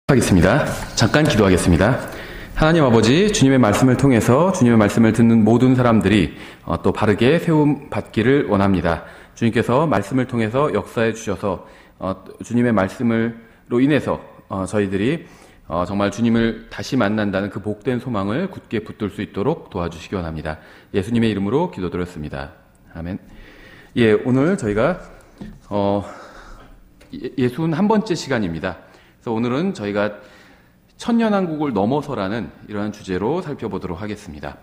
하겠습니다. 잠깐 기도하겠습니다. 하나님 아버지, 주님의 말씀을 통해서 주님의 말씀을 듣는 모든 사람들이 또 바르게 세움 받기를 원합니다. 주님께서 말씀을 통해서 역사해 주셔서 주님의 말씀으로 인해서 저희들이 정말 주님을 다시 만난다는 그 복된 소망을 굳게 붙들 수 있도록 도와주시기 원합니다. 예수님의 이름으로 기도드렸습니다. 아멘. 예, 오늘 저희가 61번째 시간입니다. 그래서 오늘은 저희가 천년왕국을 넘어서라는 이러한 주제로 살펴보도록 하겠습니다.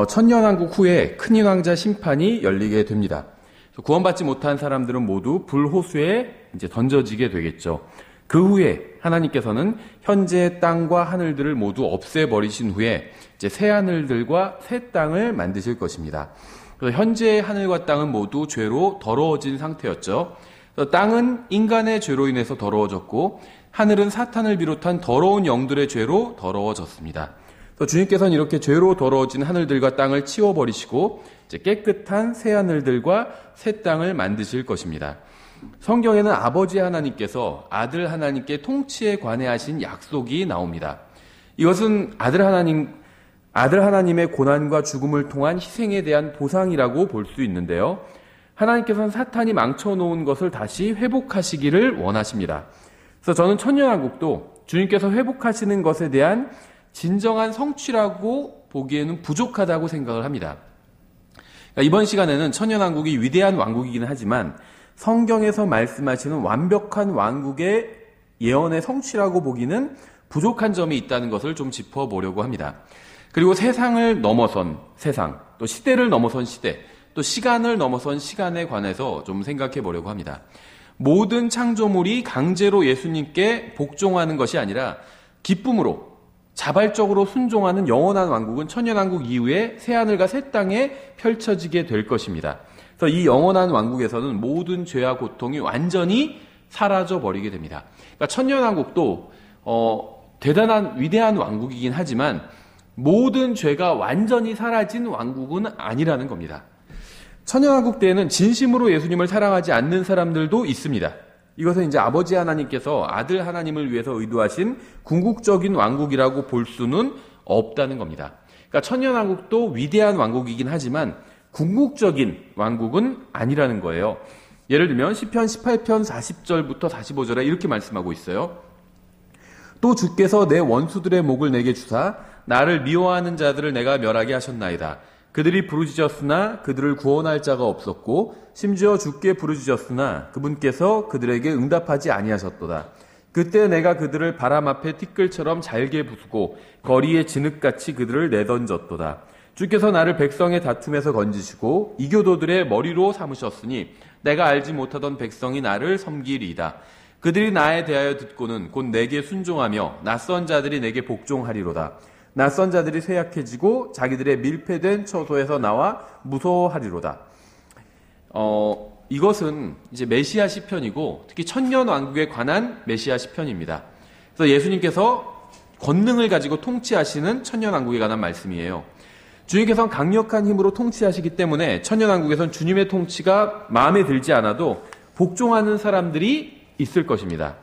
천년왕국 후에 큰인왕자 심판이 열리게 됩니다. 구원받지 못한 사람들은 모두 불호수에 이제 던져지게 되겠죠. 그 후에 하나님께서는 현재의 땅과 하늘들을 모두 없애버리신 후에 이제 새 하늘들과 새 땅을 만드실 것입니다. 그래서 현재의 하늘과 땅은 모두 죄로 더러워진 상태였죠. 땅은 인간의 죄로 인해서 더러워졌고 하늘은 사탄을 비롯한 더러운 영들의 죄로 더러워졌습니다. 주님께서는 이렇게 죄로 더러워진 하늘들과 땅을 치워버리시고 이제 깨끗한 새 하늘들과 새 땅을 만드실 것입니다. 성경에는 아버지 하나님께서 아들 하나님께 통치에 관해 하신 약속이 나옵니다. 이것은 아들 하나님의 고난과 죽음을 통한 희생에 대한 보상이라고 볼 수 있는데요. 하나님께서는 사탄이 망쳐놓은 것을 다시 회복하시기를 원하십니다. 그래서 저는 천년왕국도 주님께서 회복하시는 것에 대한 진정한 성취라고 보기에는 부족하다고 생각을 합니다. 그러니까 이번 시간에는 천년왕국이 위대한 왕국이긴 하지만 성경에서 말씀하시는 완벽한 왕국의 예언의 성취라고 보기는 부족한 점이 있다는 것을 좀 짚어보려고 합니다. 그리고 세상을 넘어선 세상, 또 시대를 넘어선 시대, 또 시간을 넘어선 시간에 관해서 좀 생각해 보려고 합니다. 모든 창조물이 강제로 예수님께 복종하는 것이 아니라 기쁨으로 자발적으로 순종하는 영원한 왕국은 천년왕국 이후에 새하늘과 새 땅에 펼쳐지게 될 것입니다. 그래서 이 영원한 왕국에서는 모든 죄와 고통이 완전히 사라져버리게 됩니다. 그러니까 천년왕국도 대단한 위대한 왕국이긴 하지만 모든 죄가 완전히 사라진 왕국은 아니라는 겁니다. 천년왕국 때에는 진심으로 예수님을 사랑하지 않는 사람들도 있습니다. 이것은 이제 아버지 하나님께서 아들 하나님을 위해서 의도하신 궁극적인 왕국이라고 볼 수는 없다는 겁니다. 그러니까 천년왕국도 위대한 왕국이긴 하지만 궁극적인 왕국은 아니라는 거예요. 예를 들면 시편 18편 40절부터 45절에 이렇게 말씀하고 있어요. 또 주께서 내 원수들의 목을 내게 주사 나를 미워하는 자들을 내가 멸하게 하셨나이다. 그들이 부르짖었으나 그들을 구원할 자가 없었고 심지어 주께 부르짖었으나 그분께서 그들에게 응답하지 아니하셨도다. 그때 내가 그들을 바람 앞에 티끌처럼 잘게 부수고 거리에 진흙같이 그들을 내던졌도다. 주께서 나를 백성의 다툼에서 건지시고 이교도들의 머리로 삼으셨으니 내가 알지 못하던 백성이 나를 섬기리이다. 그들이 나에 대하여 듣고는 곧 내게 순종하며 낯선 자들이 내게 복종하리로다. 낯선 자들이 쇠약해지고 자기들의 밀폐된 처소에서 나와 무서워하리로다. 이것은 이제 메시아 시편이고 특히 천년왕국에 관한 메시아 시편입니다. 그래서 예수님께서 권능을 가지고 통치하시는 천년왕국에 관한 말씀이에요. 주님께서는 강력한 힘으로 통치하시기 때문에 천년왕국에서는 주님의 통치가 마음에 들지 않아도 복종하는 사람들이 있을 것입니다.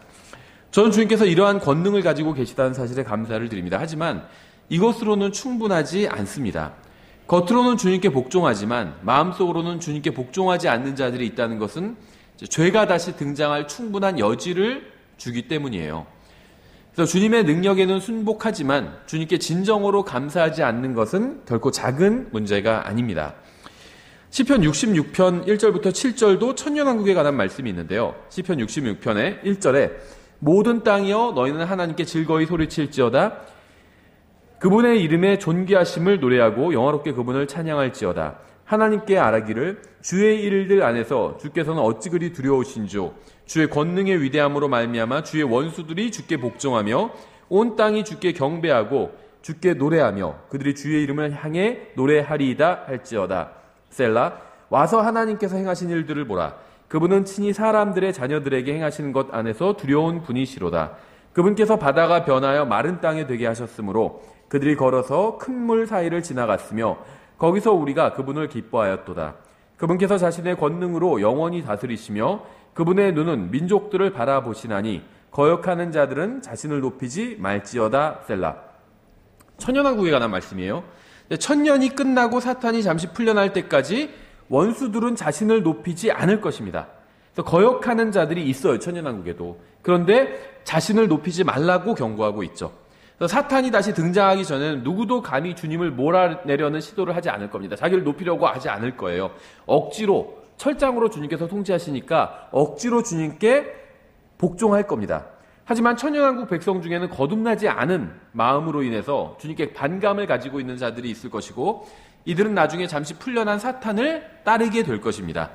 저는 주님께서 이러한 권능을 가지고 계시다는 사실에 감사를 드립니다. 하지만 이것으로는 충분하지 않습니다. 겉으로는 주님께 복종하지만 마음속으로는 주님께 복종하지 않는 자들이 있다는 것은 죄가 다시 등장할 충분한 여지를 주기 때문이에요. 그래서 주님의 능력에는 순복하지만 주님께 진정으로 감사하지 않는 것은 결코 작은 문제가 아닙니다. 시편 66편 1절부터 7절도 천년왕국에 관한 말씀이 있는데요. 시편 66편의 1절에 모든 땅이여 너희는 하나님께 즐거이 소리칠지어다. 그분의 이름에 존귀하심을 노래하고 영화롭게 그분을 찬양할지어다. 하나님께 아뢰기를 주의 일들 안에서 주께서는 어찌 그리 두려우신지요. 주의 권능의 위대함으로 말미암아 주의 원수들이 주께 복종하며 온 땅이 주께 경배하고 주께 노래하며 그들이 주의 이름을 향해 노래하리이다 할지어다. 셀라. 와서 하나님께서 행하신 일들을 보라. 그분은 친히 사람들의 자녀들에게 행하시는 것 안에서 두려운 분이시로다. 그분께서 바다가 변하여 마른 땅에 되게 하셨으므로 그들이 걸어서 큰 물 사이를 지나갔으며 거기서 우리가 그분을 기뻐하였도다. 그분께서 자신의 권능으로 영원히 다스리시며 그분의 눈은 민족들을 바라보시나니 거역하는 자들은 자신을 높이지 말지어다 셀라. 천년왕국에 관한 말씀이에요. 천년이 끝나고 사탄이 잠시 풀려날 때까지 원수들은 자신을 높이지 않을 것입니다. 그래서 거역하는 자들이 있어요. 천년왕국에도. 그런데 자신을 높이지 말라고 경고하고 있죠. 그래서 사탄이 다시 등장하기 전에는 누구도 감히 주님을 몰아내려는 시도를 하지 않을 겁니다. 자기를 높이려고 하지 않을 거예요. 억지로 철장으로 주님께서 통치하시니까 억지로 주님께 복종할 겁니다. 하지만 천년왕국 백성 중에는 거듭나지 않은 마음으로 인해서 주님께 반감을 가지고 있는 자들이 있을 것이고 이들은 나중에 잠시 풀려난 사탄을 따르게 될 것입니다.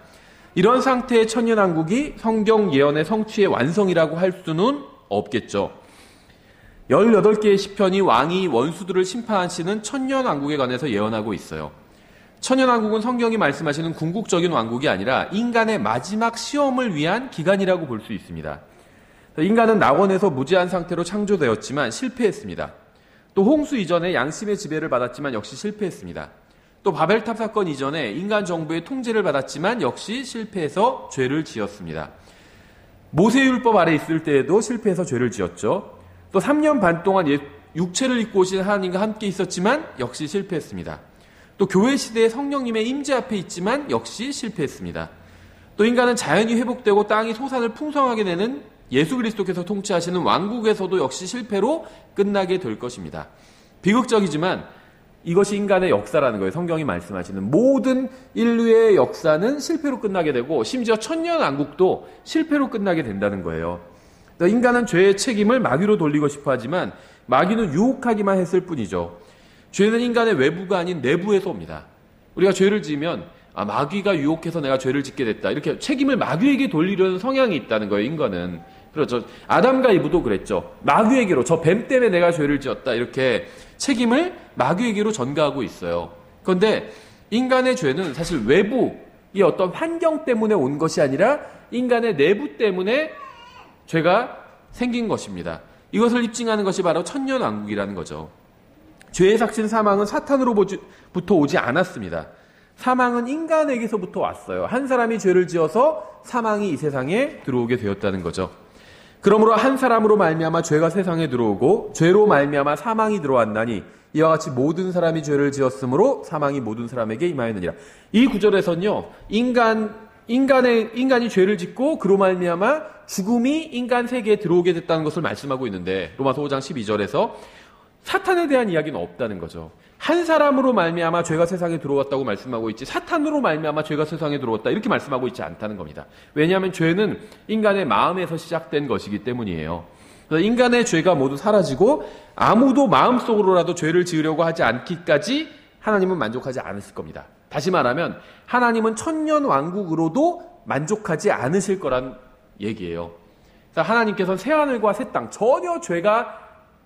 이런 상태의 천년왕국이 성경 예언의 성취의 완성이라고 할 수는 없겠죠. 18개의 시편이 왕이 원수들을 심판하시는 천년왕국에 관해서 예언하고 있어요. 천년왕국은 성경이 말씀하시는 궁극적인 왕국이 아니라 인간의 마지막 시험을 위한 기간이라고 볼 수 있습니다. 인간은 낙원에서 무지한 상태로 창조되었지만 실패했습니다. 또 홍수 이전에 양심의 지배를 받았지만 역시 실패했습니다. 또 바벨탑 사건 이전에 인간 정부의 통제를 받았지만 역시 실패해서 죄를 지었습니다. 모세율법 아래 있을 때에도 실패해서 죄를 지었죠. 또 3년 반 동안 육체를 입고 오신 하나님과 함께 있었지만 역시 실패했습니다. 또 교회 시대에 성령님의 임재 앞에 있지만 역시 실패했습니다. 또 인간은 자연이 회복되고 땅이 소산을 풍성하게 되는 예수 그리스도께서 통치하시는 왕국에서도 역시 실패로 끝나게 될 것입니다. 비극적이지만 이것이 인간의 역사라는 거예요. 성경이 말씀하시는 모든 인류의 역사는 실패로 끝나게 되고 심지어 천년왕국도 실패로 끝나게 된다는 거예요. 인간은 죄의 책임을 마귀로 돌리고 싶어 하지만 마귀는 유혹하기만 했을 뿐이죠. 죄는 인간의 외부가 아닌 내부에서 옵니다. 우리가 죄를 지으면 마귀가 유혹해서 내가 죄를 짓게 됐다. 이렇게 책임을 마귀에게 돌리려는 성향이 있다는 거예요. 인간은. 그렇죠. 아담과 이브도 그랬죠. 마귀에게로 저 뱀 때문에 내가 죄를 지었다. 이렇게 책임을 마귀에게로 전가하고 있어요. 그런데 인간의 죄는 사실 외부의 어떤 환경 때문에 온 것이 아니라 인간의 내부 때문에 죄가 생긴 것입니다. 이것을 입증하는 것이 바로 천년왕국이라는 거죠. 죄의 삭신 사망은 사탄으로부터 오지 않았습니다. 사망은 인간에게서부터 왔어요. 한 사람이 죄를 지어서 사망이 이 세상에 들어오게 되었다는 거죠. 그러므로 한 사람으로 말미암아 죄가 세상에 들어오고 죄로 말미암아 사망이 들어왔나니 이와 같이 모든 사람이 죄를 지었으므로 사망이 모든 사람에게 임하였느니라. 이 구절에서는요, 인간이 죄를 짓고 그로 말미암아 죽음이 인간 세계에 들어오게 됐다는 것을 말씀하고 있는데 로마서 5장 12절에서 사탄에 대한 이야기는 없다는 거죠. 한 사람으로 말미암아 죄가 세상에 들어왔다고 말씀하고 있지 사탄으로 말미암아 죄가 세상에 들어왔다 이렇게 말씀하고 있지 않다는 겁니다. 왜냐하면 죄는 인간의 마음에서 시작된 것이기 때문이에요. 그래서 인간의 죄가 모두 사라지고 아무도 마음속으로라도 죄를 지으려고 하지 않기까지 하나님은 만족하지 않으실 겁니다. 다시 말하면 하나님은 천년왕국으로도 만족하지 않으실 거란 얘기예요. 그래서 하나님께서는 새하늘과 새 땅 전혀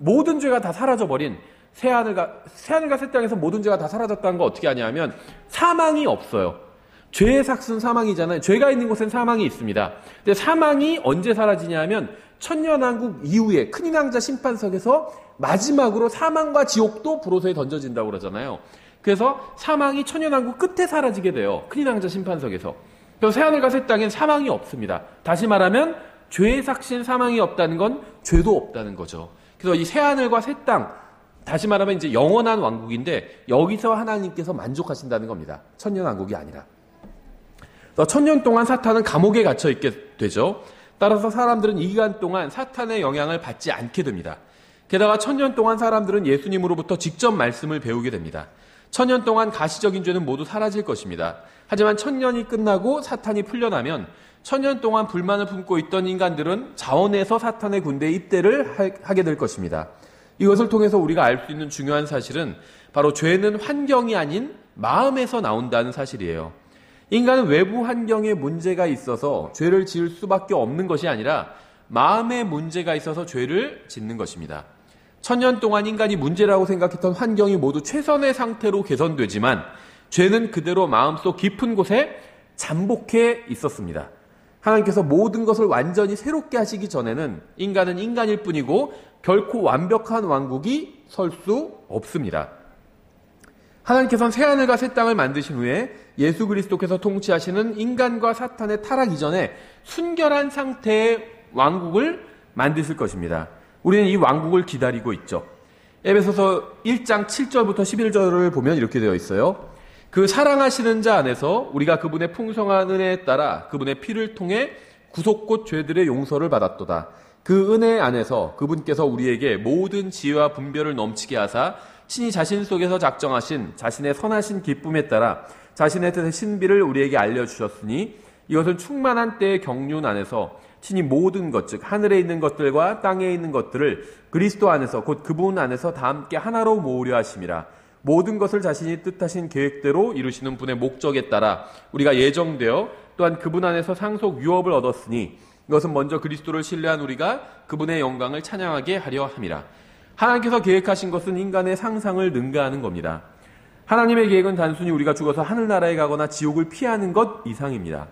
모든 죄가 다 사라져버린 새하늘과 새 땅에서 모든 죄가 다 사라졌다는 거 어떻게 하냐면 사망이 없어요. 죄의 삭은 사망이잖아요. 죄가 있는 곳엔 사망이 있습니다. 근데 사망이 언제 사라지냐면 천년왕국 이후에 큰인왕자 심판석에서 마지막으로 사망과 지옥도 불호소에 던져진다고 그러잖아요. 그래서 사망이 천년왕국 끝에 사라지게 돼요. 큰인왕자 심판석에서. 그래서 새하늘과 새 땅엔 사망이 없습니다. 다시 말하면 죄의 삭신 사망이 없다는 건 죄도 없다는 거죠. 그래서 이 새하늘과 새 땅, 다시 말하면 이제 영원한 왕국인데 여기서 하나님께서 만족하신다는 겁니다. 천년왕국이 아니라. 천년 동안 사탄은 감옥에 갇혀 있게 되죠. 따라서 사람들은 이 기간 동안 사탄의 영향을 받지 않게 됩니다. 게다가 천년 동안 사람들은 예수님으로부터 직접 말씀을 배우게 됩니다. 천년 동안 가시적인 죄는 모두 사라질 것입니다. 하지만 천년이 끝나고 사탄이 풀려나면 천년 동안 불만을 품고 있던 인간들은 자원에서 사탄의 군대에 입대를 하게 될 것입니다. 이것을 통해서 우리가 알 수 있는 중요한 사실은 바로 죄는 환경이 아닌 마음에서 나온다는 사실이에요. 인간은 외부 환경에 문제가 있어서 죄를 지을 수밖에 없는 것이 아니라 마음에 문제가 있어서 죄를 짓는 것입니다. 천년 동안 인간이 문제라고 생각했던 환경이 모두 최선의 상태로 개선되지만 죄는 그대로 마음속 깊은 곳에 잠복해 있었습니다. 하나님께서 모든 것을 완전히 새롭게 하시기 전에는 인간은 인간일 뿐이고 결코 완벽한 왕국이 설 수 없습니다. 하나님께서는 새하늘과 새 땅을 만드신 후에 예수 그리스도께서 통치하시는 인간과 사탄의 타락 이전에 순결한 상태의 왕국을 만드실 것입니다. 우리는 이 왕국을 기다리고 있죠. 에베소서 1장 7절부터 11절을 보면 이렇게 되어 있어요. 그 사랑하시는 자 안에서 우리가 그분의 풍성한 은혜에 따라 그분의 피를 통해 구속곧 죄들의 용서를 받았도다. 그 은혜 안에서 그분께서 우리에게 모든 지혜와 분별을 넘치게 하사 친히 자신 속에서 작정하신 자신의 선하신 기쁨에 따라 자신의 뜻의 신비를 우리에게 알려주셨으니 이것은 충만한 때의 경륜 안에서 친히 모든 것, 즉 하늘에 있는 것들과 땅에 있는 것들을 그리스도 안에서 곧 그분 안에서 다 함께 하나로 모으려 하심이라. 모든 것을 자신이 뜻하신 계획대로 이루시는 분의 목적에 따라 우리가 예정되어 또한 그분 안에서 상속 유업을 얻었으니 이것은 먼저 그리스도를 신뢰한 우리가 그분의 영광을 찬양하게 하려 함이라. 하나님께서 계획하신 것은 인간의 상상을 능가하는 겁니다. 하나님의 계획은 단순히 우리가 죽어서 하늘나라에 가거나 지옥을 피하는 것 이상입니다.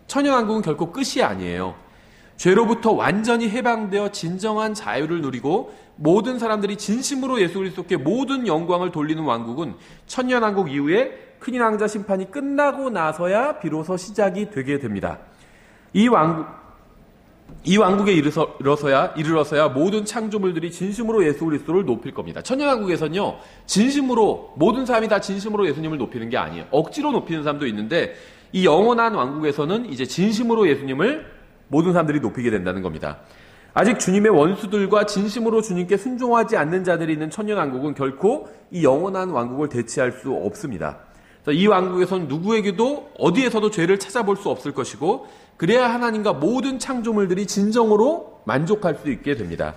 천연왕국은 결코 끝이 아니에요. 죄로부터 완전히 해방되어 진정한 자유를 누리고 모든 사람들이 진심으로 예수 그리스도께 모든 영광을 돌리는 왕국은 천년왕국 이후에 큰인 왕자 심판이 끝나고 나서야 비로소 시작이 되게 됩니다. 이 왕국에 이르러서야 모든 창조물들이 진심으로 예수 그리스도를 높일 겁니다. 천년왕국에서는요, 진심으로 모든 사람이 다 진심으로 예수님을 높이는 게 아니에요. 억지로 높이는 사람도 있는데 이 영원한 왕국에서는 이제 진심으로 예수님을 모든 사람들이 높이게 된다는 겁니다. 아직 주님의 원수들과 진심으로 주님께 순종하지 않는 자들이 있는 천년왕국은 결코 이 영원한 왕국을 대체할 수 없습니다. 이 왕국에서는 누구에게도 어디에서도 죄를 찾아볼 수 없을 것이고 그래야 하나님과 모든 창조물들이 진정으로 만족할 수 있게 됩니다.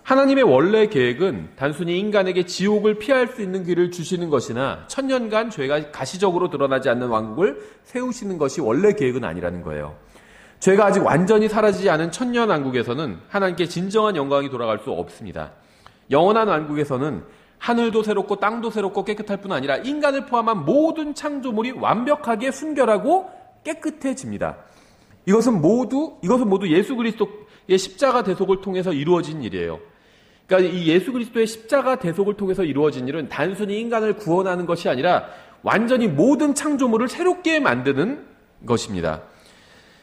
하나님의 원래 계획은 단순히 인간에게 지옥을 피할 수 있는 길을 주시는 것이나 천년간 죄가 가시적으로 드러나지 않는 왕국을 세우시는 것이 원래 계획은 아니라는 거예요. 죄가 아직 완전히 사라지지 않은 천년왕국에서는 하나님께 진정한 영광이 돌아갈 수 없습니다. 영원한 왕국에서는 하늘도 새롭고 땅도 새롭고 깨끗할 뿐 아니라 인간을 포함한 모든 창조물이 완벽하게 순결하고 깨끗해집니다. 이것은 모두 예수 그리스도의 십자가 대속을 통해서 이루어진 일이에요. 그러니까 이 예수 그리스도의 십자가 대속을 통해서 이루어진 일은 단순히 인간을 구원하는 것이 아니라 완전히 모든 창조물을 새롭게 만드는 것입니다.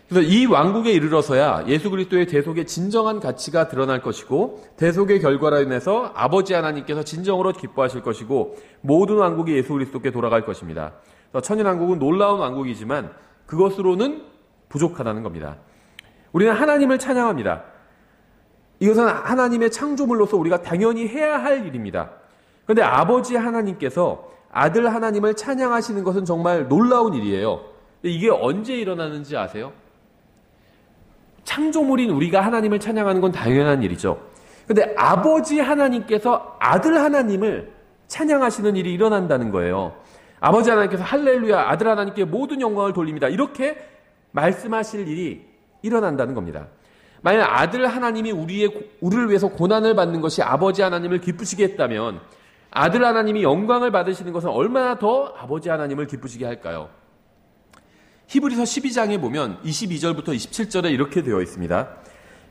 그래서 이 왕국에 이르러서야 예수 그리스도의 대속의 진정한 가치가 드러날 것이고 대속의 결과로 인해서 아버지 하나님께서 진정으로 기뻐하실 것이고 모든 왕국이 예수 그리스도께 돌아갈 것입니다. 천년왕국은 놀라운 왕국이지만 그것으로는 부족하다는 겁니다. 우리는 하나님을 찬양합니다. 이것은 하나님의 창조물로서 우리가 당연히 해야 할 일입니다. 그런데 아버지 하나님께서 아들 하나님을 찬양하시는 것은 정말 놀라운 일이에요. 이게 언제 일어나는지 아세요? 창조물인 우리가 하나님을 찬양하는 건 당연한 일이죠. 그런데 아버지 하나님께서 아들 하나님을 찬양하시는 일이 일어난다는 거예요. 아버지 하나님께서 할렐루야 아들 하나님께 모든 영광을 돌립니다. 이렇게 말씀하실 일이 일어난다는 겁니다. 만약 아들 하나님이 우리를 위해서 고난을 받는 것이 아버지 하나님을 기쁘시게 했다면 아들 하나님이 영광을 받으시는 것은 얼마나 더 아버지 하나님을 기쁘시게 할까요? 히브리서 12장에 보면 22절부터 27절에 이렇게 되어 있습니다.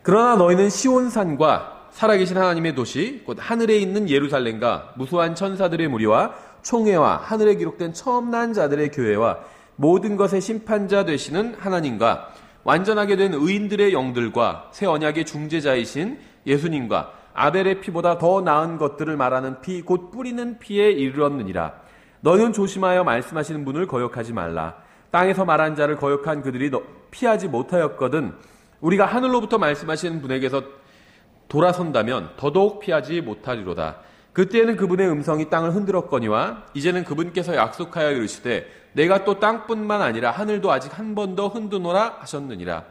그러나 너희는 시온산과 살아계신 하나님의 도시 곧 하늘에 있는 예루살렘과 무수한 천사들의 무리와 총회와 하늘에 기록된 처음 난 자들의 교회와 모든 것의 심판자 되시는 하나님과 완전하게 된 의인들의 영들과 새 언약의 중재자이신 예수님과 아벨의 피보다 더 나은 것들을 말하는 피 곧 뿌리는 피에 이르렀느니라. 너희는 조심하여 말씀하시는 분을 거역하지 말라. 땅에서 말한 자를 거역한 그들이 피하지 못하였거든 우리가 하늘로부터 말씀하시는 분에게서 돌아선다면 더더욱 피하지 못하리로다. 그때에는 그분의 음성이 땅을 흔들었거니와 이제는 그분께서 약속하여 이르시되 내가 또 땅뿐만 아니라 하늘도 아직 한 번 더 흔드노라 하셨느니라.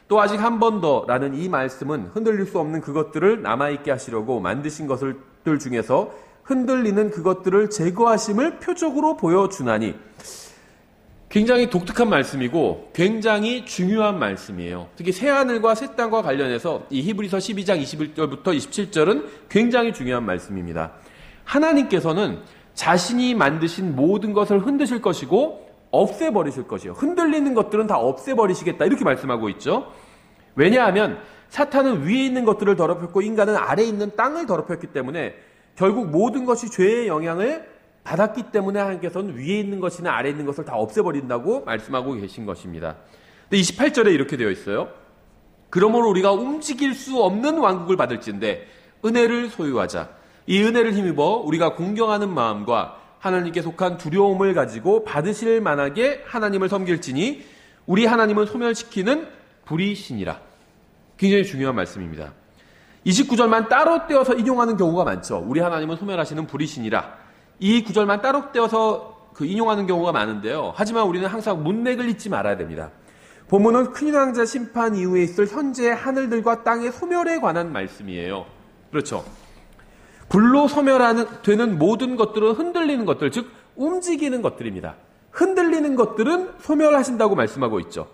또 아직 한 번 더라는 이 말씀은 흔들릴 수 없는 그것들을 남아있게 하시려고 만드신 것들 중에서 흔들리는 그것들을 제거하심을 표적으로 보여주나니. 굉장히 독특한 말씀이고 굉장히 중요한 말씀이에요. 특히 새하늘과 새 땅과 관련해서 이 히브리서 12장 21절부터 27절은 굉장히 중요한 말씀입니다. 하나님께서는 자신이 만드신 모든 것을 흔드실 것이고 없애버리실 것이에요. 흔들리는 것들은 다 없애버리시겠다 이렇게 말씀하고 있죠. 왜냐하면 사탄은 위에 있는 것들을 더럽혔고 인간은 아래에 있는 땅을 더럽혔기 때문에 결국 모든 것이 죄의 영향을 받았기 때문에 하나님께서는 위에 있는 것이나 아래에 있는 것을 다 없애버린다고 말씀하고 계신 것입니다. 근데 28절에 이렇게 되어 있어요. 그러므로 우리가 움직일 수 없는 왕국을 받을진대 은혜를 소유하자. 이 은혜를 힘입어 우리가 공경하는 마음과 하나님께 속한 두려움을 가지고 받으실 만하게 하나님을 섬길지니 우리 하나님은 소멸시키는 불이시니라. 굉장히 중요한 말씀입니다. 29절만 따로 떼어서 인용하는 경우가 많죠. 우리 하나님은 소멸하시는 불이시니라. 이 구절만 따로 떼어서 인용하는 경우가 많은데요. 하지만 우리는 항상 문맥을 잊지 말아야 됩니다. 본문은 큰 왕자 심판 이후에 있을 현재의 하늘들과 땅의 소멸에 관한 말씀이에요. 그렇죠. 불로 소멸되는 모든 것들은 흔들리는 것들, 즉 움직이는 것들입니다. 흔들리는 것들은 소멸하신다고 말씀하고 있죠.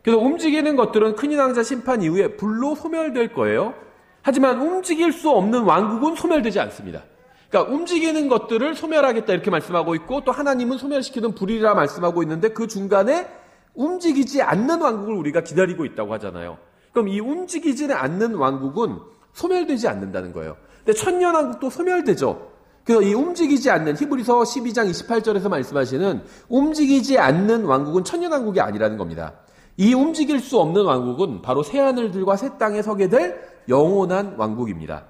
그래서 움직이는 것들은 큰 왕자 심판 이후에 불로 소멸될 거예요. 하지만 움직일 수 없는 왕국은 소멸되지 않습니다. 그러니까 움직이는 것들을 소멸하겠다 이렇게 말씀하고 있고 또 하나님은 소멸시키는 불이라 말씀하고 있는데 그 중간에 움직이지 않는 왕국을 우리가 기다리고 있다고 하잖아요. 그럼 이 움직이지는 않는 왕국은 소멸되지 않는다는 거예요. 근데 천년왕국도 소멸되죠. 그래서 이 움직이지 않는 히브리서 12장 28절에서 말씀하시는 움직이지 않는 왕국은 천년왕국이 아니라는 겁니다. 이 움직일 수 없는 왕국은 바로 새하늘들과 새 땅에 서게 될 영원한 왕국입니다.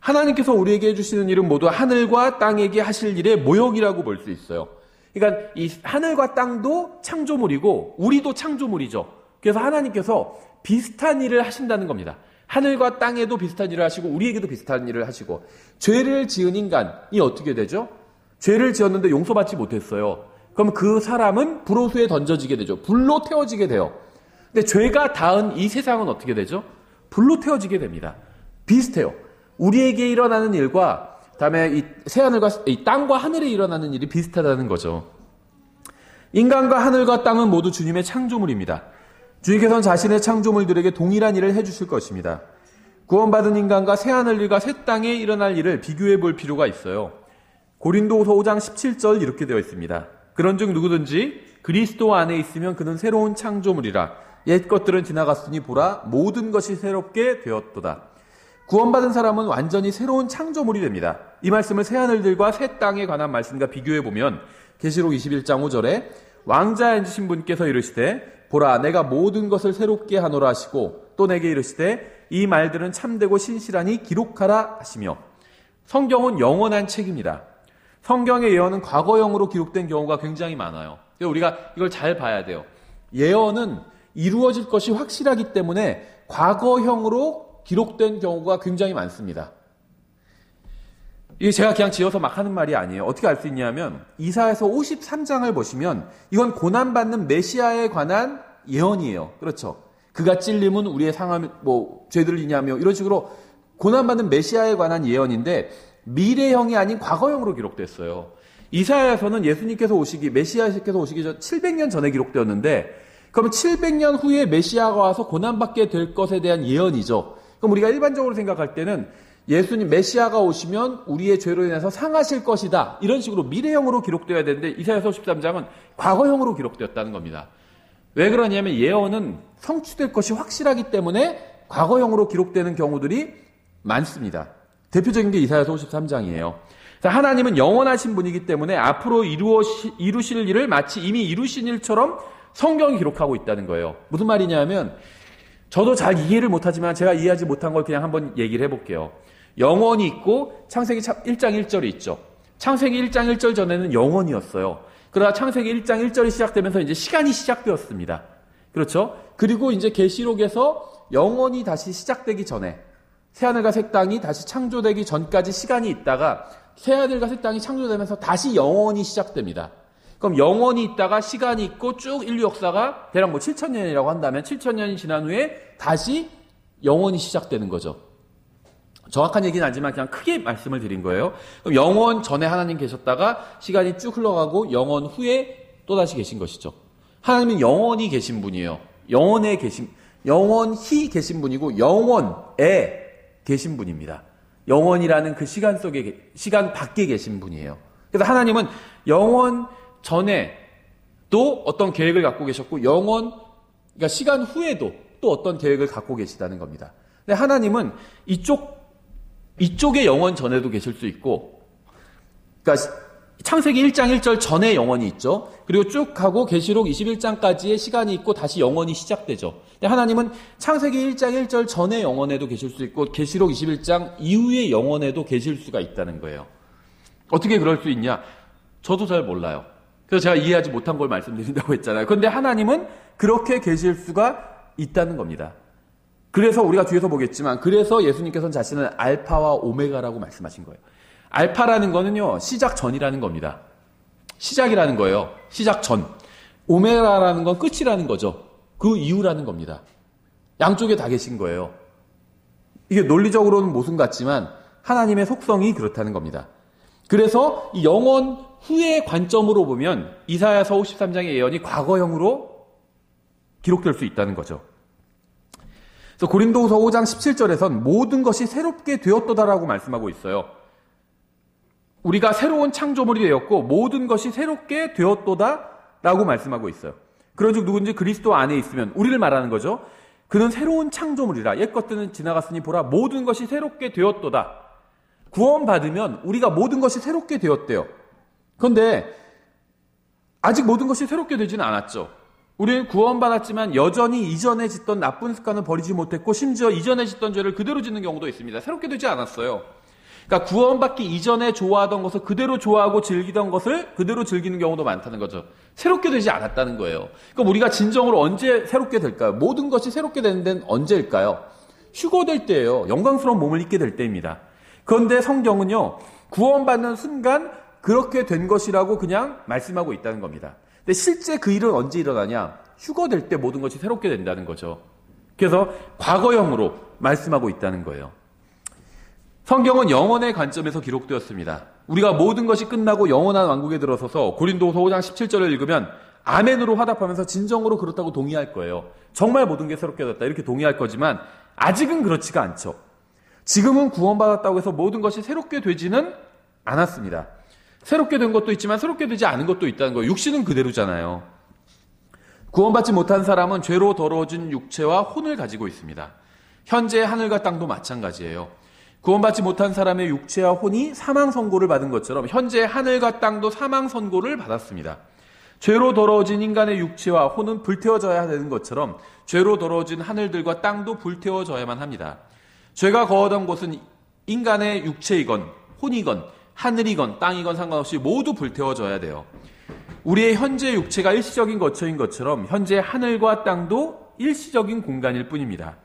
하나님께서 우리에게 해주시는 일은 모두 하늘과 땅에게 하실 일의 모형이라고 볼 수 있어요. 그러니까 이 하늘과 땅도 창조물이고 우리도 창조물이죠. 그래서 하나님께서 비슷한 일을 하신다는 겁니다. 하늘과 땅에도 비슷한 일을 하시고 우리에게도 비슷한 일을 하시고 죄를 지은 인간이 어떻게 되죠? 죄를 지었는데 용서받지 못했어요. 그럼 그 사람은 불호수에 던져지게 되죠. 불로 태워지게 돼요. 근데 죄가 닿은 이 세상은 어떻게 되죠? 불로 태워지게 됩니다. 비슷해요. 우리에게 일어나는 일과 그다음에 이 새하늘과 이 땅과 하늘에 일어나는 일이 비슷하다는 거죠. 인간과 하늘과 땅은 모두 주님의 창조물입니다. 주님께서는 자신의 창조물들에게 동일한 일을 해주실 것입니다. 구원받은 인간과 새하늘과 새 땅에 일어날 일을 비교해 볼 필요가 있어요. 고린도후서 5장 17절 이렇게 되어 있습니다. 그런즉 누구든지 그리스도 안에 있으면 그는 새로운 창조물이라. 옛 것들은 지나갔으니 보라 모든 것이 새롭게 되었도다. 구원받은 사람은 완전히 새로운 창조물이 됩니다. 이 말씀을 새하늘들과 새 땅에 관한 말씀과 비교해 보면 계시록 21장 5절에 왕자에 앉으신 분께서 이르시되 보라 내가 모든 것을 새롭게 하노라 하시고 또 내게 이르시되 이 말들은 참되고 신실하니 기록하라 하시며 성경은 영원한 책입니다. 성경의 예언은 과거형으로 기록된 경우가 굉장히 많아요. 우리가 이걸 잘 봐야 돼요. 예언은 이루어질 것이 확실하기 때문에 과거형으로 기록된 경우가 굉장히 많습니다. 이게 제가 그냥 지어서 막 하는 말이 아니에요. 어떻게 알 수 있냐면 이사야서 53장을 보시면 이건 고난받는 메시아에 관한 예언이에요. 그렇죠. 그가 찔림은 우리의 상함, 죄들을 인하며 이런 식으로 고난받는 메시아에 관한 예언인데 미래형이 아닌 과거형으로 기록됐어요. 이사야서는 예수님께서 메시아께서 오시기 전 700년 전에 기록되었는데 그러면 700년 후에 메시아가 와서 고난받게 될 것에 대한 예언이죠. 그럼 우리가 일반적으로 생각할 때는 예수님 메시아가 오시면 우리의 죄로 인해서 상하실 것이다. 이런 식으로 미래형으로 기록되어야 되는데 이사야서 13장은 과거형으로 기록되었다는 겁니다. 왜 그러냐면 예언은 성취될 것이 확실하기 때문에 과거형으로 기록되는 경우들이 많습니다. 대표적인 게 이사야서 53장이에요. 하나님은 영원하신 분이기 때문에 앞으로 이루실 일을 마치 이미 이루신 일처럼 성경이 기록하고 있다는 거예요. 무슨 말이냐면 저도 잘 이해를 못하지만 제가 이해하지 못한 걸 그냥 한번 얘기를 해볼게요. 영원이 있고 창세기 1장 1절이 있죠. 창세기 1장 1절 전에는 영원이었어요. 그러다 창세기 1장 1절이 시작되면서 이제 시간이 시작되었습니다. 그렇죠? 그리고 이제 계시록에서 영원이 다시 시작되기 전에 새하늘과 새 땅이 다시 창조되기 전까지 시간이 있다가 새하늘과 새 땅이 창조되면서 다시 영원이 시작됩니다. 그럼 영원이 있다가 시간이 있고 쭉 인류 역사가 대략 7,000년이라고 한다면 7,000년이 지난 후에 다시 영원이 시작되는 거죠. 정확한 얘기는 아니지만 그냥 크게 말씀을 드린 거예요. 그럼 영원 전에 하나님 계셨다가 시간이 쭉 흘러가고 영원 후에 또다시 계신 것이죠. 하나님은 영원히 계신 분이에요. 영원히 계신 분이고 영원에 계신 분입니다. 영원이라는 그 시간 속에 시간 밖에 계신 분이에요. 그래서 하나님은 영원 전에도 어떤 계획을 갖고 계셨고 그러니까 시간 후에도 또 어떤 계획을 갖고 계시다는 겁니다. 근데 하나님은 이쪽의 영원 전에도 계실 수 있고, 그러니까 창세기 1장 1절 전에 영원이 있죠. 그리고 쭉 가고 계시록 21장까지의 시간이 있고 다시 영원이 시작되죠. 근데 하나님은 창세기 1장 1절 전에 영원에도 계실 수 있고 계시록 21장 이후의 영원에도 계실 수가 있다는 거예요. 어떻게 그럴 수 있냐? 저도 잘 몰라요. 그래서 제가 이해하지 못한 걸 말씀드린다고 했잖아요. 그런데 하나님은 그렇게 계실 수가 있다는 겁니다. 그래서 우리가 뒤에서 보겠지만 그래서 예수님께서는 자신을 알파와 오메가라고 말씀하신 거예요. 알파라는 거는요, 시작 전이라는 겁니다. 시작이라는 거예요. 시작 전. 오메가라는 건 끝이라는 거죠. 그 이유라는 겁니다. 양쪽에 다 계신 거예요. 이게 논리적으로는 모순 같지만 하나님의 속성이 그렇다는 겁니다. 그래서 이 영원 후의 관점으로 보면 이사야서 53장의 예언이 과거형으로 기록될 수 있다는 거죠. 그래서 고린도후서 5장 17절에선 모든 것이 새롭게 되었도다라고 말씀하고 있어요. 우리가 새로운 창조물이 되었고 모든 것이 새롭게 되었도다라고 말씀하고 있어요. 그런즉 누군지 그리스도 안에 있으면 우리를 말하는 거죠. 그는 새로운 창조물이라 옛 것들은 지나갔으니 보라 모든 것이 새롭게 되었도다. 구원받으면 우리가 모든 것이 새롭게 되었대요. 그런데 아직 모든 것이 새롭게 되지는 않았죠. 우리는 구원받았지만 여전히 이전에 짓던 나쁜 습관을 버리지 못했고 심지어 이전에 짓던 죄를 그대로 짓는 경우도 있습니다. 새롭게 되지 않았어요. 그러니까 구원받기 이전에 좋아하던 것을 그대로 좋아하고 즐기던 것을 그대로 즐기는 경우도 많다는 거죠. 새롭게 되지 않았다는 거예요. 그럼 우리가 진정으로 언제 새롭게 될까요? 모든 것이 새롭게 되는 데는 언제일까요? 휴거될 때예요. 영광스러운 몸을 입게 될 때입니다. 그런데 성경은요, 구원받는 순간 그렇게 된 것이라고 그냥 말씀하고 있다는 겁니다. 근데 실제 그 일은 언제 일어나냐? 휴거될 때 모든 것이 새롭게 된다는 거죠. 그래서 과거형으로 말씀하고 있다는 거예요. 성경은 영원의 관점에서 기록되었습니다. 우리가 모든 것이 끝나고 영원한 왕국에 들어서서 고린도후서 5장 17절을 읽으면 아멘으로 화답하면서 진정으로 그렇다고 동의할 거예요. 정말 모든 게 새롭게 됐다 이렇게 동의할 거지만 아직은 그렇지가 않죠. 지금은 구원받았다고 해서 모든 것이 새롭게 되지는 않았습니다. 새롭게 된 것도 있지만 새롭게 되지 않은 것도 있다는 거예요. 육신은 그대로잖아요. 구원받지 못한 사람은 죄로 더러워진 육체와 혼을 가지고 있습니다. 현재 하늘과 땅도 마찬가지예요. 구원받지 못한 사람의 육체와 혼이 사망 선고를 받은 것처럼 현재 하늘과 땅도 사망 선고를 받았습니다. 죄로 더러워진 인간의 육체와 혼은 불태워져야 되는 것처럼 죄로 더러워진 하늘들과 땅도 불태워져야만 합니다. 죄가 거하던 곳은 인간의 육체이건 혼이건 하늘이건 땅이건 상관없이 모두 불태워져야 돼요. 우리의 현재 육체가 일시적인 거처인 것처럼 현재 하늘과 땅도 일시적인 공간일 뿐입니다.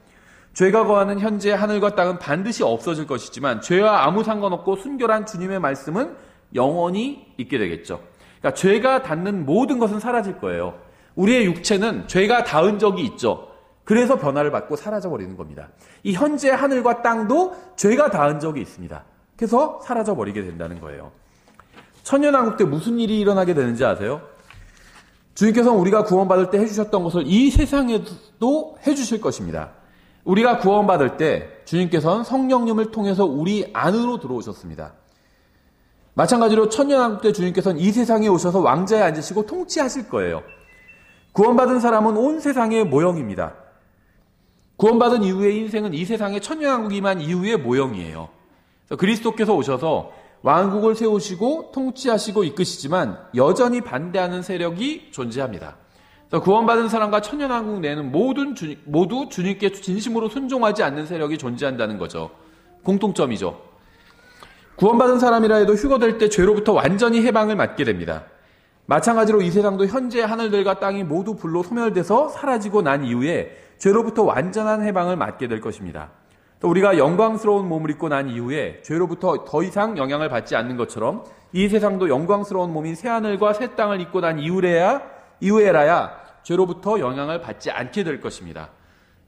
죄가 거하는 현재 하늘과 땅은 반드시 없어질 것이지만 죄와 아무 상관없고 순결한 주님의 말씀은 영원히 있게 되겠죠. 그러니까 죄가 닿는 모든 것은 사라질 거예요. 우리의 육체는 죄가 닿은 적이 있죠. 그래서 변화를 받고 사라져버리는 겁니다. 이 현재 하늘과 땅도 죄가 닿은 적이 있습니다. 그래서 사라져버리게 된다는 거예요. 천년왕국 때 무슨 일이 일어나게 되는지 아세요? 주님께서는 우리가 구원받을 때 해주셨던 것을 이 세상에도 해주실 것입니다. 우리가 구원받을 때 주님께서는 성령님을 통해서 우리 안으로 들어오셨습니다. 마찬가지로 천년왕국 때 주님께서는 이 세상에 오셔서 왕자에 앉으시고 통치하실 거예요. 구원받은 사람은 온 세상의 모형입니다. 구원받은 이후의 인생은 이 세상의 천년왕국이 임한 이후의 모형이에요. 그래서 그리스도께서 오셔서 왕국을 세우시고 통치하시고 이끄시지만 여전히 반대하는 세력이 존재합니다. 구원받은 사람과 천년왕국 내에는 모두 주님께 진심으로 순종하지 않는 세력이 존재한다는 거죠. 공통점이죠. 구원받은 사람이라 해도 휴거될 때 죄로부터 완전히 해방을 받게 됩니다. 마찬가지로 이 세상도 현재 하늘들과 땅이 모두 불로 소멸돼서 사라지고 난 이후에 죄로부터 완전한 해방을 받게 될 것입니다. 또 우리가 영광스러운 몸을 입고 난 이후에 죄로부터 더 이상 영향을 받지 않는 것처럼 이 세상도 영광스러운 몸인 새하늘과 새 땅을 입고 난 이후에라야 죄로부터 영향을 받지 않게 될 것입니다.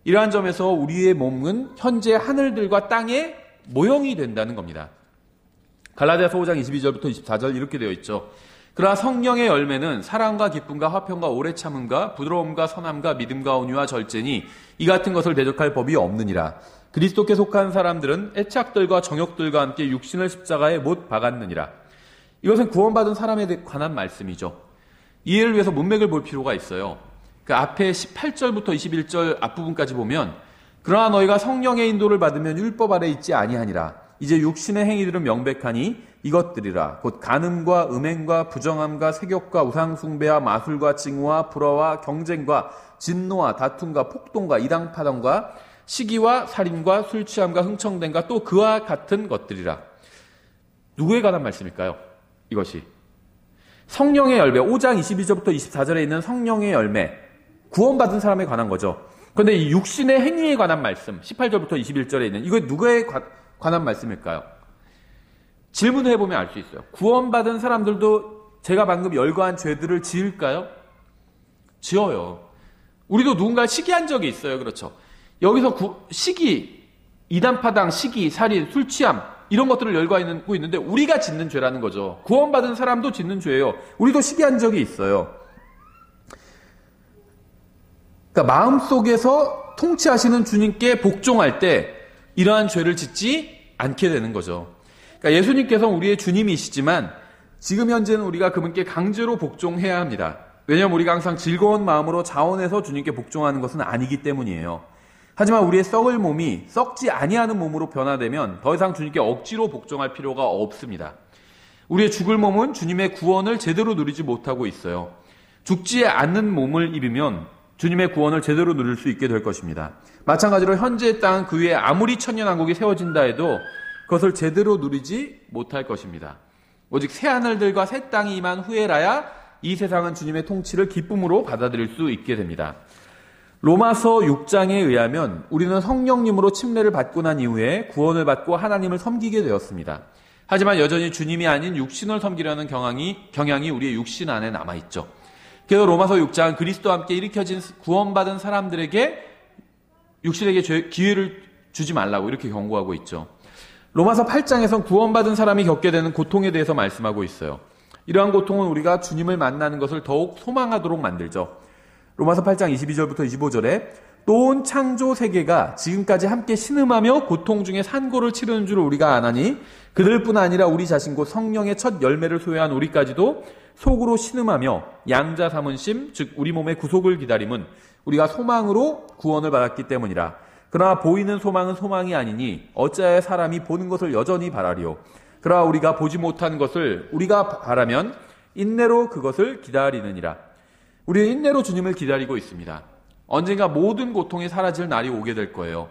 이러한 점에서 우리의 몸은 현재 하늘들과 땅의 모형이 된다는 겁니다. 갈라디아서 5장 22절부터 24절 이렇게 되어 있죠. 그러나 성령의 열매는 사랑과 기쁨과 화평과 오래 참음과 부드러움과 선함과 믿음과 온유와 절제니 이 같은 것을 대적할 법이 없느니라. 그리스도께 속한 사람들은 애착들과 정욕들과 함께 육신을 십자가에 못 박았느니라. 이것은 구원받은 사람에 관한 말씀이죠. 이해를 위해서 문맥을 볼 필요가 있어요. 그 앞에 18절부터 21절 앞부분까지 보면 그러나 너희가 성령의 인도를 받으면 율법 아래 있지 아니하니라. 이제 육신의 행위들은 명백하니 이것들이라 곧 간음과 음행과 부정함과 세욕과 우상숭배와 마술과 징후와 불화와 경쟁과 진노와 다툼과 폭동과 이당파동과 시기와 살인과 술 취함과 흥청됨과 또 그와 같은 것들이라. 누구에 관한 말씀일까요? 이것이 성령의 열매, 5장 22절부터 24절에 있는 성령의 열매, 구원받은 사람에 관한 거죠. 그런데 이 육신의 행위에 관한 말씀, 18절부터 21절에 있는 이거 누구에 관한 말씀일까요? 질문을 해보면 알 수 있어요. 구원받은 사람들도 제가 방금 열거한 죄들을 지을까요? 지어요. 우리도 누군가 시기한 적이 있어요. 그렇죠? 여기서 시기, 이단파당, 시기, 살인, 술 취함 이런 것들을 열거하고 있는데 우리가 짓는 죄라는 거죠. 구원받은 사람도 짓는 죄예요. 우리도 시기한 적이 있어요. 그러니까 마음속에서 통치하시는 주님께 복종할 때 이러한 죄를 짓지 않게 되는 거죠. 그러니까 예수님께서는 우리의 주님이시지만 지금 현재는 우리가 그분께 강제로 복종해야 합니다. 왜냐하면 우리가 항상 즐거운 마음으로 자원해서 주님께 복종하는 것은 아니기 때문이에요. 하지만 우리의 썩을 몸이 썩지 아니하는 몸으로 변화되면 더 이상 주님께 억지로 복종할 필요가 없습니다. 우리의 죽을 몸은 주님의 구원을 제대로 누리지 못하고 있어요. 죽지 않는 몸을 입으면 주님의 구원을 제대로 누릴 수 있게 될 것입니다. 마찬가지로 현재의 땅 그 위에 아무리 천년왕국이 세워진다 해도 그것을 제대로 누리지 못할 것입니다. 오직 새 하늘들과 새 땅이 임한 후에라야 이 세상은 주님의 통치를 기쁨으로 받아들일 수 있게 됩니다. 로마서 6장에 의하면 우리는 성령님으로 침례를 받고 난 이후에 구원을 받고 하나님을 섬기게 되었습니다. 하지만 여전히 주님이 아닌 육신을 섬기려는 경향이 우리의 육신 안에 남아있죠. 그래서 로마서 6장은 그리스도와 함께 일으켜진 구원받은 사람들에게 육신에게 기회를 주지 말라고 이렇게 경고하고 있죠. 로마서 8장에선 구원받은 사람이 겪게 되는 고통에 대해서 말씀하고 있어요. 이러한 고통은 우리가 주님을 만나는 것을 더욱 소망하도록 만들죠. 로마서 8장 22절부터 25절에 또 온 창조 세계가 지금까지 함께 신음하며 고통 중에 산고를 치르는 줄 우리가 아나니 그들뿐 아니라 우리 자신 곧 성령의 첫 열매를 소유한 우리까지도 속으로 신음하며 양자 삼은심 즉 우리 몸의 구속을 기다림은 우리가 소망으로 구원을 받았기 때문이라. 그러나 보이는 소망은 소망이 아니니 어찌하여 사람이 보는 것을 여전히 바라리요. 그러나 우리가 보지 못한 것을 우리가 바라면 인내로 그것을 기다리느니라. 우리는 인내로 주님을 기다리고 있습니다. 언젠가 모든 고통이 사라질 날이 오게 될 거예요.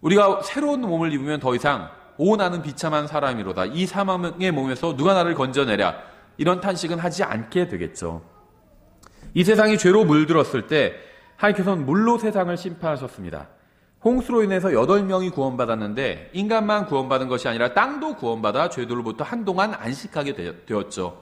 우리가 새로운 몸을 입으면 더 이상 나는 비참한 사람이로다. 이 사망의 몸에서 누가 나를 건져내랴. 이런 탄식은 하지 않게 되겠죠. 이 세상이 죄로 물들었을 때 하나님께서는 물로 세상을 심판하셨습니다. 홍수로 인해서 8명이 구원받았는데 인간만 구원받은 것이 아니라 땅도 구원받아 죄들로부터 한동안 안식하게 되었죠.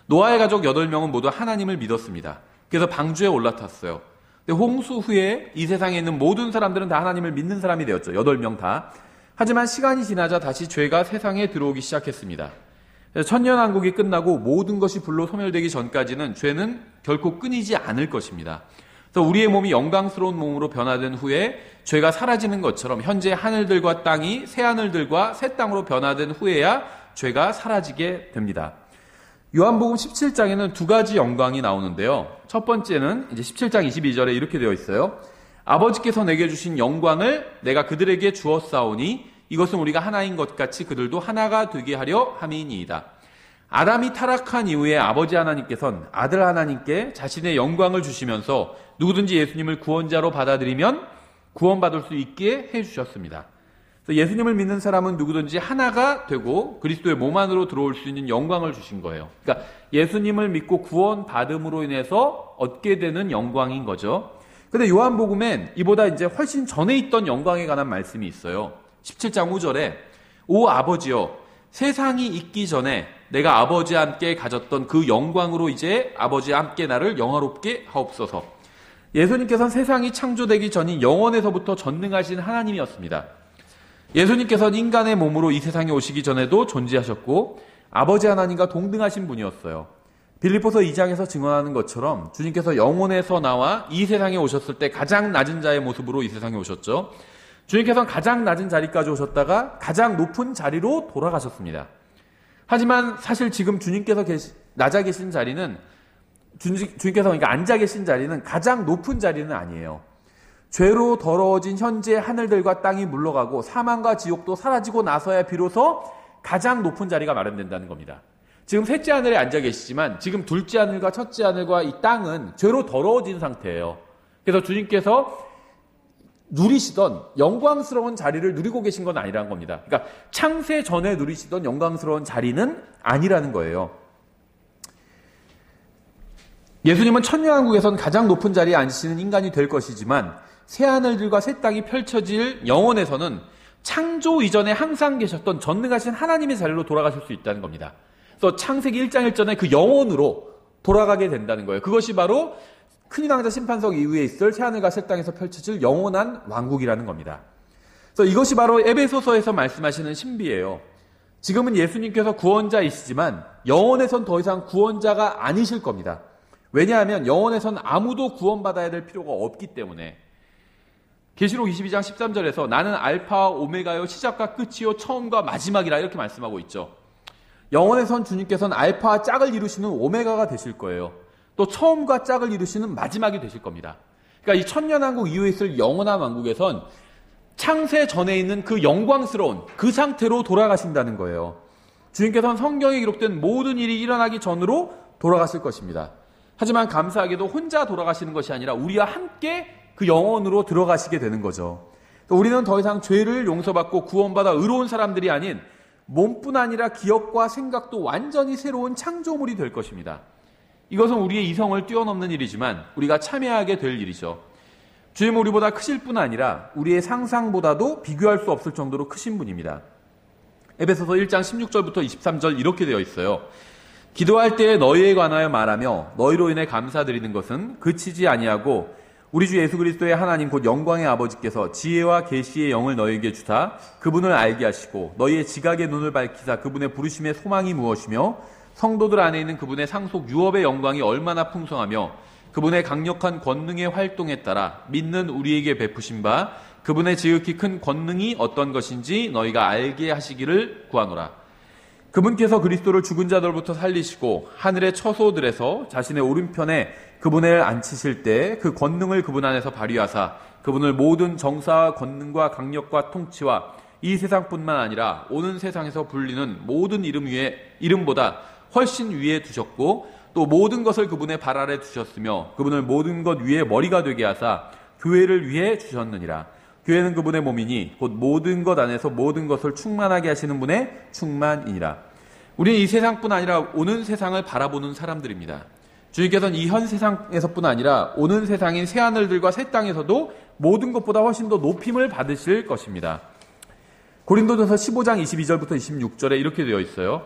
노아의 가족 8명은 모두 하나님을 믿었습니다. 그래서 방주에 올라탔어요. 근데 홍수 후에 이 세상에 있는 모든 사람들은 다 하나님을 믿는 사람이 되었죠. 8명 다. 하지만 시간이 지나자 다시 죄가 세상에 들어오기 시작했습니다. 천년왕국이 끝나고 모든 것이 불로 소멸되기 전까지는 죄는 결코 끊이지 않을 것입니다. 그래서 우리의 몸이 영광스러운 몸으로 변화된 후에 죄가 사라지는 것처럼 현재 하늘들과 땅이 새 하늘들과 새 땅으로 변화된 후에야 죄가 사라지게 됩니다. 요한복음 17장에는 두 가지 영광이 나오는데요. 첫 번째는 이제 17장 22절에 이렇게 되어 있어요. 아버지께서 내게 주신 영광을 내가 그들에게 주었사오니 이것은 우리가 하나인 것 같이 그들도 하나가 되게 하려 함이니이다. 아담이 타락한 이후에 아버지 하나님께서는 아들 하나님께 자신의 영광을 주시면서 누구든지 예수님을 구원자로 받아들이면 구원받을 수 있게 해주셨습니다. 그래서 예수님을 믿는 사람은 누구든지 하나가 되고 그리스도의 몸 안으로 들어올 수 있는 영광을 주신 거예요. 그러니까 예수님을 믿고 구원받음으로 인해서 얻게 되는 영광인 거죠. 근데 요한복음엔 이보다 이제 훨씬 전에 있던 영광에 관한 말씀이 있어요. 17장 5절에 오 아버지여 세상이 있기 전에 내가 아버지와 함께 가졌던 그 영광으로 이제 아버지와 함께 나를 영화롭게 하옵소서. 예수님께서는 세상이 창조되기 전인 영원에서부터 전능하신 하나님이었습니다. 예수님께서는 인간의 몸으로 이 세상에 오시기 전에도 존재하셨고 아버지 하나님과 동등하신 분이었어요. 빌립보서 2장에서 증언하는 것처럼 주님께서 영혼에서 나와 이 세상에 오셨을 때 가장 낮은 자의 모습으로 이 세상에 오셨죠. 주님께서는 가장 낮은 자리까지 오셨다가 가장 높은 자리로 돌아가셨습니다. 하지만 사실 지금 주님께서 낮아 계신 자리는 주님께서 그러니까 앉아 계신 자리는 가장 높은 자리는 아니에요. 죄로 더러워진 현재 하늘들과 땅이 물러가고 사망과 지옥도 사라지고 나서야 비로소 가장 높은 자리가 마련된다는 겁니다. 지금 셋째 하늘에 앉아 계시지만 지금 둘째 하늘과 첫째 하늘과 이 땅은 죄로 더러워진 상태예요. 그래서 주님께서 누리시던 영광스러운 자리를 누리고 계신 건 아니라는 겁니다. 그러니까 창세 전에 누리시던 영광스러운 자리는 아니라는 거예요. 예수님은 천년왕국에선 가장 높은 자리에 앉으시는 인간이 될 것이지만 새하늘들과 새 땅이 펼쳐질 영원에서는 창조 이전에 항상 계셨던 전능하신 하나님의 자리로 돌아가실 수 있다는 겁니다. 그래서 창세기 1장 1절에 그 영원으로 돌아가게 된다는 거예요. 그것이 바로 큰인왕자 심판석 이후에 있을 새하늘과 새 땅에서 펼쳐질 영원한 왕국이라는 겁니다. 그래서 이것이 바로 에베소서에서 말씀하시는 신비예요. 지금은 예수님께서 구원자이시지만 영원에선 더 이상 구원자가 아니실 겁니다. 왜냐하면 영원에선 아무도 구원받아야 될 필요가 없기 때문에. 계시록 22장 13절에서 나는 알파와 오메가요 시작과 끝이요 처음과 마지막이라 이렇게 말씀하고 있죠. 영원에선 주님께서는 알파와 짝을 이루시는 오메가가 되실 거예요. 또 처음과 짝을 이루시는 마지막이 되실 겁니다. 그러니까 이 천년왕국 이후에 있을 영원한 왕국에선 창세 전에 있는 그 영광스러운 그 상태로 돌아가신다는 거예요. 주님께서는 성경에 기록된 모든 일이 일어나기 전으로 돌아가실 것입니다. 하지만 감사하게도 혼자 돌아가시는 것이 아니라 우리와 함께 그 영원으로 들어가시게 되는 거죠. 우리는 더 이상 죄를 용서받고 구원받아 의로운 사람들이 아닌 몸뿐 아니라 기억과 생각도 완전히 새로운 창조물이 될 것입니다. 이것은 우리의 이성을 뛰어넘는 일이지만 우리가 참여하게 될 일이죠. 주님은 우리보다 크실 뿐 아니라 우리의 상상보다도 비교할 수 없을 정도로 크신 분입니다. 에베소서 1장 16절부터 23절 이렇게 되어 있어요. 기도할 때에 너희에 관하여 말하며 너희로 인해 감사드리는 것은 그치지 아니하고 우리 주 예수 그리스도의 하나님 곧 영광의 아버지께서 지혜와 계시의 영을 너희에게 주사 그분을 알게 하시고 너희의 지각의 눈을 밝히사 그분의 부르심의 소망이 무엇이며 성도들 안에 있는 그분의 상속 유업의 영광이 얼마나 풍성하며 그분의 강력한 권능의 활동에 따라 믿는 우리에게 베푸신 바 그분의 지극히 큰 권능이 어떤 것인지 너희가 알게 하시기를 구하노라. 그분께서 그리스도를 죽은 자들부터 살리시고 하늘의 처소들에서 자신의 오른편에 그분을 앉히실 때 그 권능을 그분 안에서 발휘하사 그분을 모든 정사와 권능과 강력과 통치와 이 세상뿐만 아니라 오는 세상에서 불리는 모든 이름 위에 이름보다 훨씬 위에 두셨고 또 모든 것을 그분의 발 아래 두셨으며 그분을 모든 것 위에 머리가 되게 하사 교회를 위해 주셨느니라. 교회는 그분의 몸이니 곧 모든 것 안에서 모든 것을 충만하게 하시는 분의 충만이니라. 우리는 이 세상뿐 아니라 오는 세상을 바라보는 사람들입니다. 주님께서는 이 현 세상에서뿐 아니라 오는 세상인 새하늘들과 새 땅에서도 모든 것보다 훨씬 더 높임을 받으실 것입니다. 고린도전서 15장 22절부터 26절에 이렇게 되어 있어요.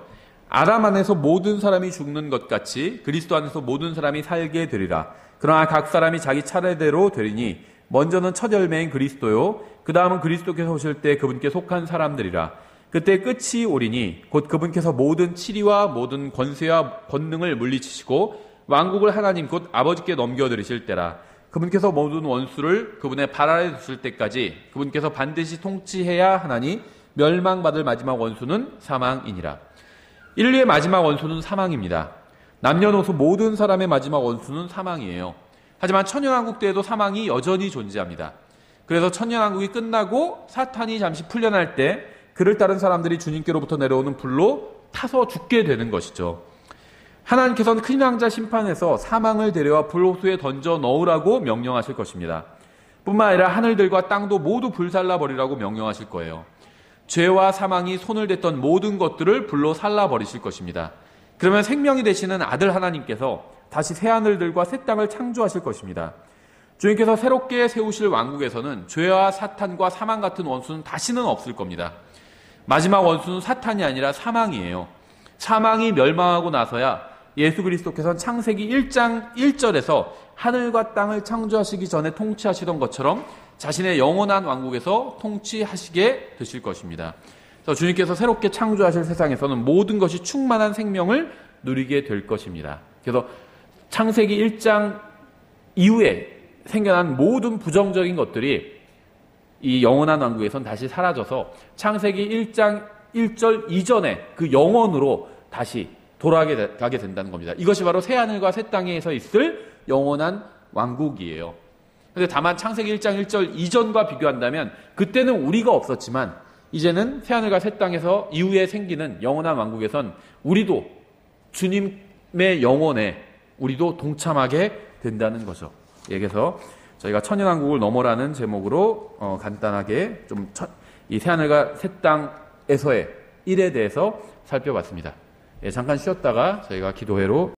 아담 안에서 모든 사람이 죽는 것 같이 그리스도 안에서 모든 사람이 살게 되리라. 그러나 각 사람이 자기 차례대로 되리니 먼저는 첫 열매인 그리스도요 그 다음은 그리스도께서 오실 때 그분께 속한 사람들이라. 그때 끝이 오리니 곧 그분께서 모든 치리와 모든 권세와 권능을 물리치시고 왕국을 하나님 곧 아버지께 넘겨드리실 때라. 그분께서 모든 원수를 그분의 발 아래 두실 때까지 그분께서 반드시 통치해야 하나니 멸망받을 마지막 원수는 사망이니라. 인류의 마지막 원수는 사망입니다. 남녀노소 모든 사람의 마지막 원수는 사망이에요. 하지만 천년왕국 때에도 사망이 여전히 존재합니다. 그래서 천년왕국이 끝나고 사탄이 잠시 풀려날 때 그를 따른 사람들이 주님께로부터 내려오는 불로 타서 죽게 되는 것이죠. 하나님께서는 큰왕자 심판에서 사망을 데려와 불호수에 던져 넣으라고 명령하실 것입니다. 뿐만 아니라 하늘들과 땅도 모두 불살라 버리라고 명령하실 거예요. 죄와 사망이 손을 댔던 모든 것들을 불로 살라버리실 것입니다. 그러면 생명이 되시는 아들 하나님께서 다시 새하늘들과 새 땅을 창조하실 것입니다. 주님께서 새롭게 세우실 왕국에서는 죄와 사탄과 사망 같은 원수는 다시는 없을 겁니다. 마지막 원수는 사탄이 아니라 사망이에요. 사망이 멸망하고 나서야 예수 그리스도께서는 창세기 1장 1절에서 하늘과 땅을 창조하시기 전에 통치하시던 것처럼 자신의 영원한 왕국에서 통치하시게 되실 것입니다. 그래서 주님께서 새롭게 창조하실 세상에서는 모든 것이 충만한 생명을 누리게 될 것입니다. 그래서 창세기 1장 이후에 생겨난 모든 부정적인 것들이 이 영원한 왕국에선 다시 사라져서 창세기 1장 1절 이전에 그 영원으로 다시 돌아가게 된다는 겁니다. 이것이 바로 새하늘과 새 땅에서 있을 영원한 왕국이에요. 근데 다만 창세기 1장 1절 이전과 비교한다면 그때는 우리가 없었지만 이제는 새하늘과 새 땅에서 이후에 생기는 영원한 왕국에선 우리도 주님의 영혼에 우리도 동참하게 된다는 거죠. 여기서 저희가 천년왕국을 넘어라는 제목으로 간단하게 좀 이 새하늘과 새 땅에서의 일에 대해서 살펴봤습니다. 예, 잠깐 쉬었다가 저희가 기도회로